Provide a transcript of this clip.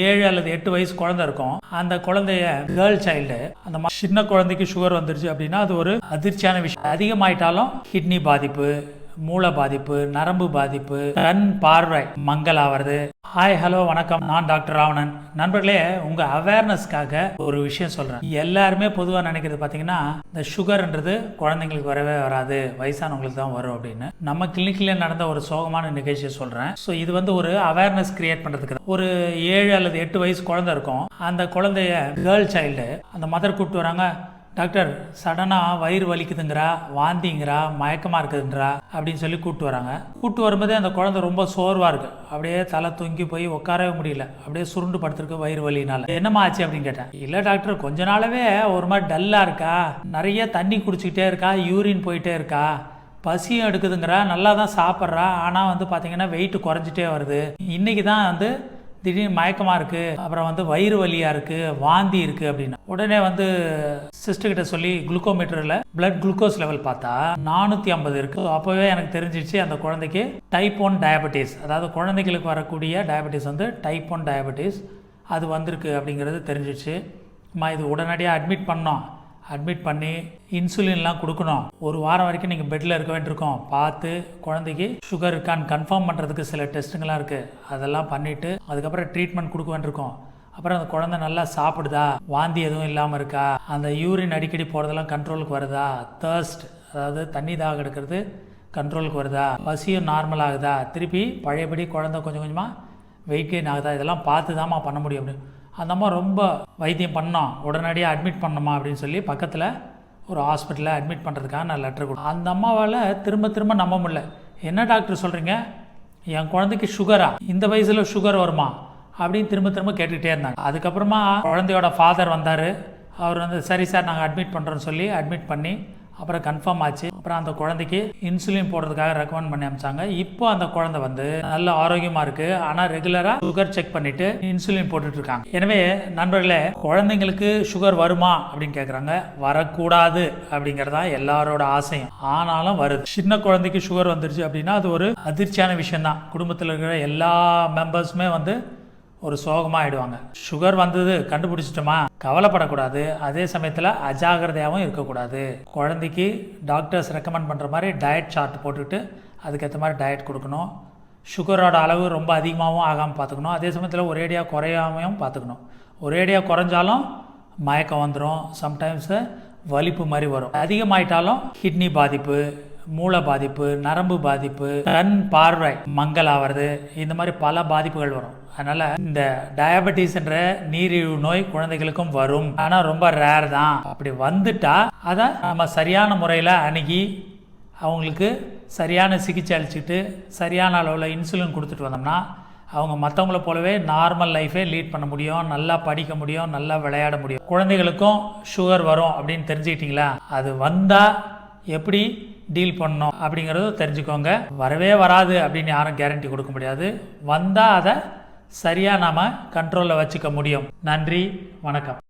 7 அல்லது 8 வயசு குழந்தை இருக்கும். அந்த குழந்தைய கேர்ள் சைல்டு, அந்த சின்ன குழந்தைக்கு சுகர் வந்துருச்சு அப்படின்னா அது ஒரு அதிர்ச்சியான விஷயம். அதிகமாயிட்டாலும் கிட்னி பாதிப்பு, மூளை பாதிப்பு, நரம்பு பாதிப்பு, கண் பார்வை மங்கலாவது. ஹாய், ஹலோ, வணக்கம். நான் டாக்டர் ராவணன். நண்பர்களே, உங்க அவேர்னஸ்க்காக ஒரு விஷயம் சொல்றேன். எல்லாருமே பொதுவாக நினைக்கிறது பார்த்தீங்கன்னா, இந்த சுகர்ன்றது குழந்தைங்களுக்கு வரவே வராது, வயசானவங்களுக்கு தான் வரும் அப்படின்னு. நம்ம கிளினிக்ல நடந்த ஒரு சோகமான நிகழ்ச்சியை சொல்றேன். ஸோ இது ஒரு அவேர்னஸ் கிரியேட் பண்றதுக்கு. ஒரு 7 அல்லது 8 வயசு குழந்தை இருக்கும். அந்த குழந்தைய கேர்ள் சைல்டு, அந்த மதர் கூப்பிட்டு வராங்க. டாக்டர், சடனாக வயிறு வலிக்குதுங்கிறா, வாந்திங்கிறா, மயக்கமாக இருக்குதுன்றா அப்படின்னு சொல்லி கூப்பிட்டு வராங்க. கூப்பிட்டு வரும்போதே அந்த குழந்தை ரொம்ப சோர்வாக இருக்குது. அப்படியே தலை தொங்கி போய் உட்காரவே முடியல, அப்படியே சுருண்டு படுத்துருக்கு வயிறு வலினால. என்னம்மா ஆச்சு அப்படின்னு கேட்டேன். இல்லை டாக்டர், கொஞ்ச நாளாவே ஒரு மாதிரி டல்லாக இருக்கா, நிறைய தண்ணி குடிச்சிக்கிட்டே இருக்கா, யூரின் போயிட்டே இருக்கா, பசியும் எடுக்குதுங்கிறா, நல்லா தான் சாப்பிட்றா, ஆனால் பார்த்தீங்கன்னா வெயிட் குறைஞ்சிட்டே வருது. இன்னைக்கு தான் திடீர்னு மயக்கமாக இருக்குது, அப்புறம் வயிறு வலியாக இருக்குது, வாந்தி இருக்குது அப்படின்னு. உடனே சிஸ்டர்கிட்ட சொல்லி குளுக்கோமீட்டரில் பிளட் குளுக்கோஸ் லெவல் பார்த்தா 450 இருக்குது. அப்போவே எனக்கு தெரிஞ்சிச்சு அந்த குழந்தைக்கு டைப் 1 டயபெட்டிஸ், அதாவது குழந்தைகளுக்கு வரக்கூடிய டயபெட்டிஸ் டைப் 1 டயபெட்டிஸ் அது வந்திருக்கு அப்படிங்கிறது தெரிஞ்சிச்சு. இது உடனடியாக அட்மிட் பண்ணோம். அட்மிட் பண்ணி இன்சுலின்லாம் கொடுக்கணும். ஒரு வாரம் வரைக்கும் நீங்கள் பெட்டில் இருக்க வேண்டியிருக்கோம். பார்த்து குழந்தைக்கு சுகர் இருக்கான்னு கன்ஃபார்ம் பண்ணுறதுக்கு சில டெஸ்ட்டுங்களாம் இருக்குது. அதெல்லாம் பண்ணிவிட்டு அதுக்கப்புறம் ட்ரீட்மெண்ட் கொடுக்க வேண்டியிருக்கோம். அப்புறம் அந்த குழந்தை நல்லா சாப்பிடுதா, வாந்தி எதுவும் இல்லாமல் இருக்கா, அந்த யூரின் அடிக்கடி போகிறதெல்லாம் கண்ட்ரோலுக்கு வருதா, தர்ஸ்ட் அதாவது தண்ணி தாக எடுக்கிறது கண்ட்ரோலுக்கு வருதா, பசியும் நார்மல் ஆகுதா, திருப்பி பழையபடி குழந்தை கொஞ்சம் கொஞ்சமாக வெயிட் கெயின் ஆகுதா, இதெல்லாம் பார்த்து தாம்மா பண்ண முடியும் அப்படின்னு. அந்த அம்மா ரொம்ப வைத்தியம் பண்ணோம், உடனடியாக அட்மிட் பண்ணணுமா அப்படின்னு சொல்லி பக்கத்தில் ஒரு ஹாஸ்பிட்டலில் அட்மிட் பண்ணுறதுக்காக நான் லெட்டர் கொடுத்தேன். அந்த அம்மாவால் திரும்ப நம்ப முடியல. என்ன டாக்டர் சொல்கிறீங்க, என் குழந்தைக்கு சுகரா, இந்த வயசில் சுகர் வருமா அப்படின்னு திரும்ப கேட்டுக்கிட்டே இருந்தாங்க. அதுக்கப்புறமா குழந்தையோட ஃபாதர் வந்தார். அவர் சரி சார் நாங்கள் அட்மிட் பண்ணுறோன்னு சொல்லி அட்மிட் பண்ணி அப்புறம் கன்ஃபார்ம் ஆச்சு. அப்புறம் அந்த குழந்தைக்கு இன்சுலின் போடுறதுக்காக ரெக்கமெண்ட் பண்ணி அனுப்பிச்சாங்க. இப்போ அந்த குழந்தை நல்ல ஆரோக்கியமாக இருக்குது. ஆனால் ரெகுலராக சுகர் செக் பண்ணிவிட்டு இன்சுலின் போட்டுட்டு இருக்காங்க. எனவே நண்பர்களே, குழந்தைங்களுக்கு சுகர் வருமா அப்படின்னு கேட்குறாங்க. வரக்கூடாது அப்படிங்கிறதா எல்லாரோட ஆசையும். ஆனாலும் வருது. சின்ன குழந்தைக்கு சுகர் வந்துருச்சு அப்படின்னா அது ஒரு அதிர்ச்சியான விஷயம்தான். குடும்பத்தில் இருக்கிற எல்லா மெம்பர்ஸுமே ஒரு சோகமாகிடுவாங்க. சுகர் வந்தது கண்டுபிடிச்சிட்டோமா, கவலைப்படக்கூடாது. அதே சமயத்தில் அஜாகிரதையாகவும் இருக்கக்கூடாது. குழந்தைக்கு டாக்டர்ஸ் ரெக்கமெண்ட் பண்ணுற மாதிரி டயட் சார்ட் போட்டுக்கிட்டு அதுக்கேற்ற மாதிரி டயட் கொடுக்கணும். சுகரோட அளவு ரொம்ப அதிகமாகவும் ஆகாமல் பார்த்துக்கணும். அதே சமயத்தில் ஒரேடியாக குறையாமையும் பார்த்துக்கணும். ஒரேடியாக குறைஞ்சாலும் மயக்கம் வந்துடும், சம்டைம்ஸு வலிப்பு மாதிரி வரும். அதிகமாயிட்டாலும் கிட்னி பாதிப்பு, மூளை பாதிப்பு, நரம்பு பாதிப்பு, கண் பார்வை மங்கலாவது, இந்த மாதிரி பல பாதிப்புகள் வரும். அதனால் இந்த டயபெட்டிஸ் என்ற நீரிழிவு நோய் குழந்தைகளுக்கும் வரும். ஆனால் ரொம்ப ரேர் தான். அப்படி வந்துட்டா அதை நம்ம சரியான முறையில் அணுகி அவங்களுக்கு சரியான சிகிச்சை அளிச்சுட்டு சரியான அளவில் இன்சுலின் கொடுத்துட்டு வந்தோம்னா அவங்க மற்றவங்கள போலவே நார்மல் லைஃபே லீட் பண்ண முடியும், நல்லா படிக்க முடியும், நல்லா விளையாட முடியும். குழந்தைகளுக்கும் சுகர் வரும் அப்படின்னு தெரிஞ்சுக்கிட்டிங்களா? அது வந்தால் எப்படி டீல் பண்ணணும் அப்படிங்கிறத தெரிஞ்சுக்கோங்க. வரவே வராது அப்படின்னு யாரும் கேரண்டி கொடுக்க முடியாது. வந்தால் அதை சரியாக நாம் கண்ட்ரோலில் வச்சுக்க முடியும். நன்றி, வணக்கம்.